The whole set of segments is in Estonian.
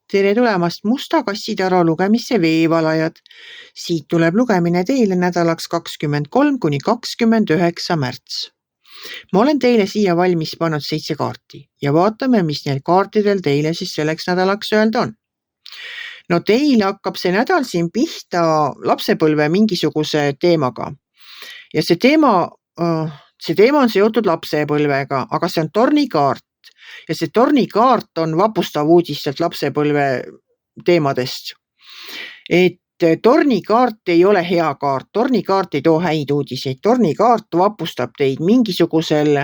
Tere tulemast Musta kassitaro lugemisse veevalajad. Siit tuleb lugemine teile nädalaks 23 kuni 29 märts. Ma olen teile siia valmis pannud 7 kaarti ja vaatame, mis neil kaartidel teile siis selleks nädalaks öelda on. No teil hakkab see nädal siin pihta lapsepõlve mingisuguse teemaga. Ja see teema on seotud lapsepõlvega, aga see on tornikaart. Ja see tornikaart on vapustav uudis sealt lapsepõlve teemadest. Et tornikaart ei ole hea kaart, tornikaart ei too häid uudiseid, tornikaart vapustab teid mingisugusel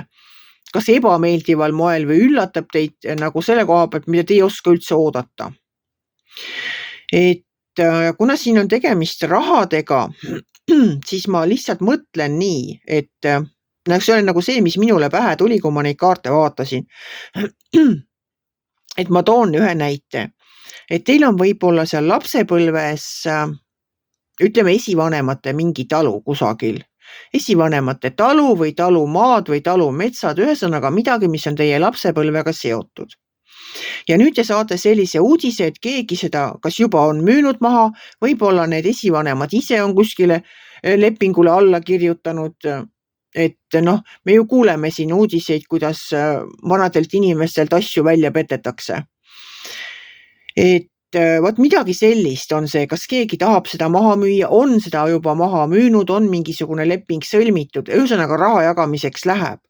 kas ebameeldival moel või üllatab teid nagu selle koha pealt, mida te ei oska üldse oodata. Et kuna siin on tegemist rahadega, siis ma lihtsalt mõtlen nii, et see oli nagu see, mis minule pähe tuli, kui ma neid kaarte vaatasin. Et ma toon ühe näite. Et teil on võib-olla seal lapsepõlves, ütleme esivanemate mingi talu kusagil. Esivanemate talu või talumaad või talumetsad, ühesõnaga midagi, mis on teie lapsepõlvega seotud. Ja nüüd te saate sellise uudise, et keegi seda kas juba on müünud maha, võib-olla need esivanemad ise on kuskile lepingule alla kirjutanud. Et me ju kuuleme siin uudiseid, kuidas vanadelt inimestelt asju välja petetakse. Et vaat midagi sellist on see, kas keegi tahab seda maha müüa, on seda juba maha müünud, on mingisugune leping sõlmitud, ühesõnaga raha jagamiseks läheb.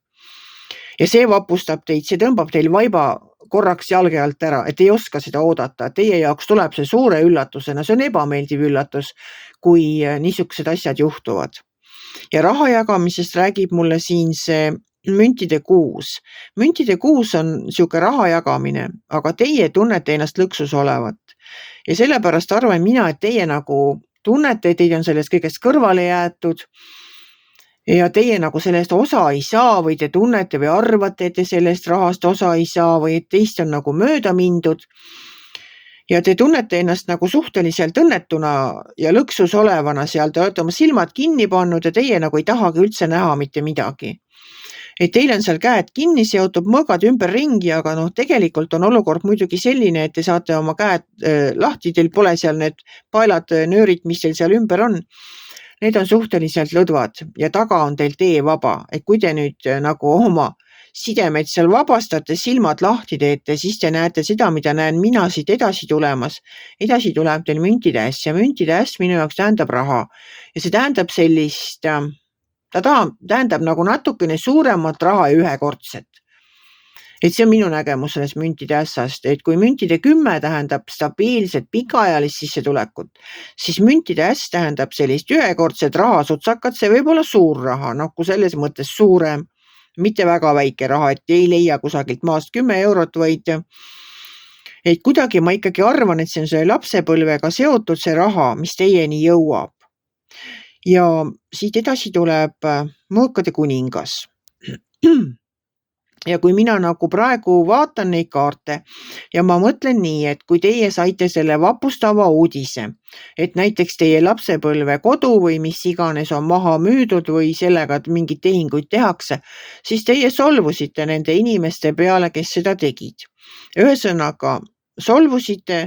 Ja see vapustab teid, see tõmbab teil vaiba korraks jalge alt ära, et ei oska seda oodata. Teie jaoks tuleb see suure üllatusena, see on ebameeldiv üllatus, kui niisugused asjad juhtuvad. Ja raha jagamisest räägib mulle siin see müntide kuus. Müntide kuus on siuke raha jagamine, aga teie tunnete ennast lõksus olevat. Ja sellepärast arvan mina, et teie nagu tunnete, et teid on sellest kõigest kõrvale jäetud ja teie nagu sellest osa ei saa või te tunnete või arvate, et te sellest rahast osa ei saa või et teist on nagu mööda mindud. Ja te tunnete ennast nagu suhteliselt õnnetuna ja lõksus olevana seal, te olete oma silmad kinni pannud ja teie nagu ei tahagi üldse näha mitte midagi. Et teil on seal käed kinni seotud, mõõgad ümber ringi, aga tegelikult on olukord muidugi selline, et te saate oma käed lahti, teil pole seal need paelad, nöörid, mis teil seal ümber on. Need on suhteliselt lõdvad ja taga on teil tee vaba, et kui te nüüd nagu oma sidemed seal vabastate, silmad lahti teete, siis te näete seda, mida näen mina siit edasi tulemas. Edasi tuleb teil müntide äss ja müntide äss minu jaoks tähendab raha. Ja see tähendab sellist, tähendab nagu natukene suuremat raha ja ühekordset. Et see on minu nägemus sellest müntide ässast, et kui müntide 10 tähendab stabiilset pikaajalist sissetulekut, siis müntide äss tähendab sellist ühekordset rahasutsakat, see võib olla suur raha, nagu selles mõttes suurem, mitte väga väike raha, et ei leia kusagilt maast 10 eurot, vaid et kuidagi ma ikkagi arvan, et see on see lapsepõlvega seotud see raha, mis teieni jõuab. Ja siit edasi tuleb mõõkade kuningas. Ja kui mina nagu praegu vaatan neid kaarte ja ma mõtlen nii, et kui teie saite selle vapustava uudise, et näiteks teie lapsepõlve kodu või mis iganes on maha müüdud või sellega, et mingid tehinguid tehakse, siis teie solvusite nende inimeste peale, kes seda tegid. Ühesõnaga, solvusite,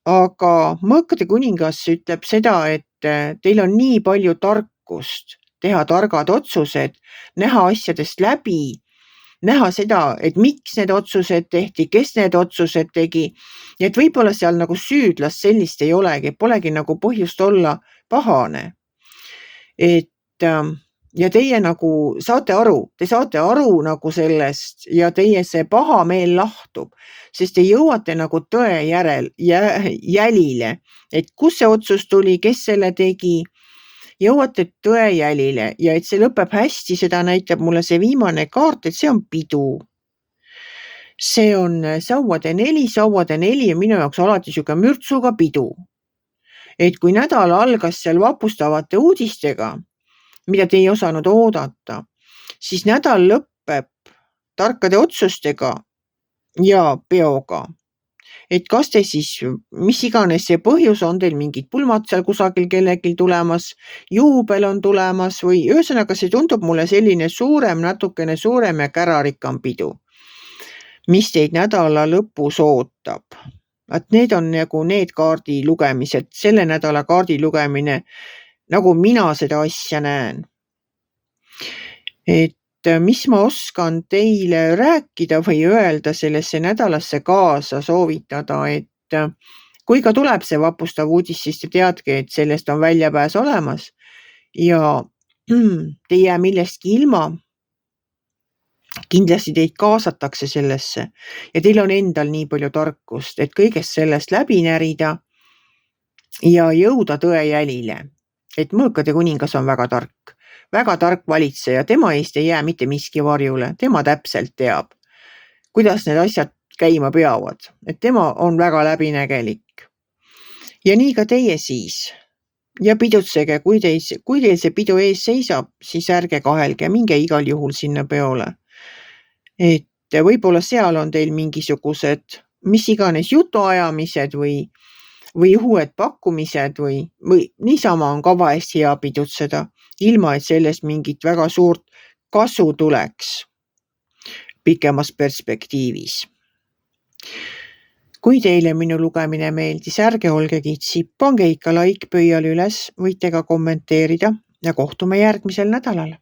aga mõõkade kuningas ütleb seda, et teil on nii palju tarkust teha targad otsused, näha asjadest läbi, näha seda, et miks need otsused tehti, kes need otsused tegi. Ja et võib-olla seal nagu süüdlast sellist ei olegi, polegi nagu põhjust olla pahane. Et ja teie nagu saate aru nagu sellest ja teie see paha meel lahtub, sest te jõuate nagu tõe jälile, et kus see otsus tuli, kes selle tegi. Jõuate tõe jälile ja et see lõpeb hästi, seda näitab mulle see viimane kaart, et see on pidu. See on sauade 4 ja minu jaoks alati siuke mürtsuga pidu. Et kui nädal algas seal vapustavate uudistega, mida te ei osanud oodata, siis nädal lõpeb tarkade otsustega ja peoga. Et kas te siis, mis iganes see põhjus on teil mingid pulmad seal kusagil kellelgi tulemas, juubel on tulemas või ühesõnaga see tundub mulle selline natukene suurem ja kärarikkam pidu, mis teid nädala lõpus ootab. Et need on nagu need kaardi lugemised, selle nädala kaardi lugemine, nagu mina seda asja näen. Et mis ma oskan teile rääkida või öelda sellesse nädalasse kaasa soovitada, et kui ka tuleb see vapustav uudis, siis te teadke, et sellest on väljapääs olemas ja te ei jää millestki ilma. Kindlasti teid kaasatakse sellesse ja teil on endal nii palju tarkust, et kõigest sellest läbi närida ja jõuda tõe jälile. Et mõõkade kuningas on väga tark valitseja, tema eest ei jää mitte miski varjule, tema täpselt teab, kuidas need asjad käima peavad, et tema on väga läbinägelik. Ja nii ka teie siis. Ja pidutsege, kui teil see pidu ees seisab, siis ärge kahelge, minge igal juhul sinna peole. Et võib-olla seal on teil mingisugused, mis iganes jutuajamised või uued pakkumised või niisama on ka vahest hea pidutseda, ilma et sellest mingit väga suurt kasu tuleks pikemas perspektiivis. Kui teile minu lugemine meeldis, ärge olge kitsi, pange ikka like pöial üles, võite ka kommenteerida ja kohtume järgmisel nädalal.